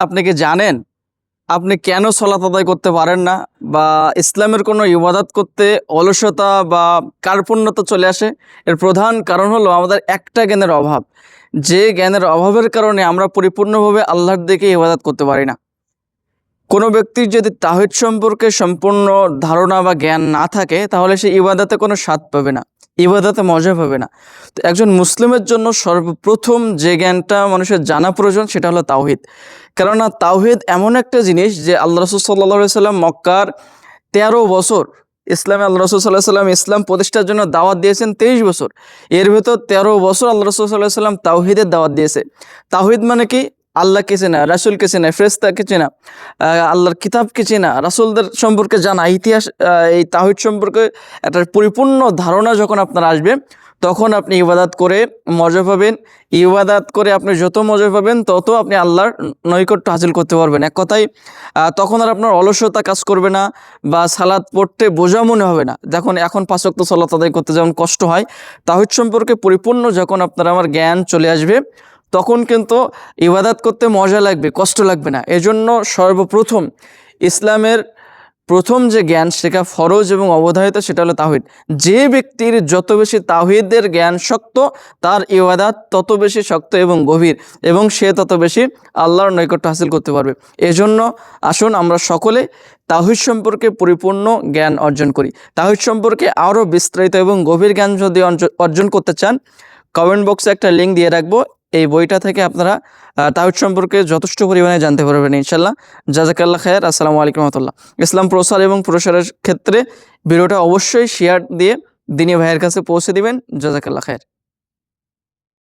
আপনি কি জানেন আপনি কেন সালাত আদায় করতে পারেন না, বা ইসলামের কোনো ইবাদত করতে অলসতা বা কার্পণ্যতা চলে আসে? এর প্রধান কারণ হলো আমাদের একটা জ্ঞানের অভাব। যে জ্ঞানের অভাবের কারণে আমরা পরিপূর্ণভাবে আল্লাহর দিকে ইবাদত করতে পারি না। কোনো ব্যক্তির যদি তাওহীদ সম্পর্কে সম্পূর্ণ ধারণা বা জ্ঞান না থাকে, তাহলে সে ইবাদতে কোনো স্বাদ পাবে না, ইবাদতে মজা পাবে না। তো একজন মুসলিমের জন্য সর্বপ্রথম যে জ্ঞানটা মানুষের জানা প্রয়োজন সেটা হলো তাওহীদ। কেননা তাওহীদ এমন একটা জিনিস যে আল্লাহ রাসূল সাল্লাল্লাহু আলাইহি সাল্লাম মক্কার ১৩ বছর ইসলামে আল্লাহ রাসূল সাল্লাল্লাহু আলাইহি সাল্লাম ইসলাম প্রতিষ্ঠার জন্য দাওয়াত দিয়েছেন ২৩ বছর। এর ভেতর ১৩ বছর আল্লাহ রাসূল সাল্লাল্লাহু আলাইহি সাল্লাম তাওহীদের দাওয়াত দিয়েছে। তাওহীদ মানে কি? আল্লাহকে চেনা, রাসূলকে চেনা, ফেরেশতাকে চেনা, আল্লাহর কিতাবকে চেনা, রাসূলদের সম্পর্কে জানা, ইতিহাস, এই তাওহীদ সম্পর্কে একটা পরিপূর্ণ ধারণা যখন আপনার আসবে, তখন আপনি ইবাদত করে মজা পাবেন। ইবাদত করে আপনি যত মজা পাবেন তত আপনি আল্লাহর নৈকট্য হাসিল করতে পারবেন। এক কথায় তখন আর আপনার অলসতা কাজ করবে না, বা সালাত পড়তে বোঝা মনে হবে না। দেখুন এখন ৫ ওয়াক্ত সালাত আদায় করতে যেমন কষ্ট হয়, তাওহীদ সম্পর্কে পরিপূর্ণ যখন আপনার আমার জ্ঞান চলে আসবে, তখন কিন্তু ইবাদত করতে মজা লাগবে, কষ্ট লাগবে না। এজন্য সর্বপ্রথম ইসলামের প্রথম যে জ্ঞান শেখা ফরজ এবং অবধারিত, সেটা হলো তাওহীদ। যে ব্যক্তির যত বেশি তাওহীদের জ্ঞান শক্ত, তার ইবাদত তত বেশি শক্ত এবং গভীর, এবং সে তত বেশি আল্লাহর নৈকট্য হাসিল করতে পারবে। এজন্য আসুন আমরা সকলে তাওহীদ সম্পর্কে পরিপূর্ণ জ্ঞান অর্জন করি। তাওহীদ সম্পর্কে আরও বিস্তারিত এবং গভীর জ্ঞান যদি অর্জন করতে চান, কমেন্ট বক্সে একটা লিঙ্ক দিয়ে রাখবো। এই বইটা থেকে আপনারা তাওহীদ সম্পর্কে যথেষ্ট পরিমাণে জানতে পারবেন ইনশাল্লাহ। জাযাকাল্লাহ খায়ের। আসসালামু আলাইকুম রহমতুল্লাহ। ইসলাম প্রচার এবং প্রসারের ক্ষেত্রে ভিডিওটা অবশ্যই শেয়ার দিয়ে দিনী ভাইয়ের কাছে পৌঁছে দিবেন। জাযাকাল্লাহ খায়ের।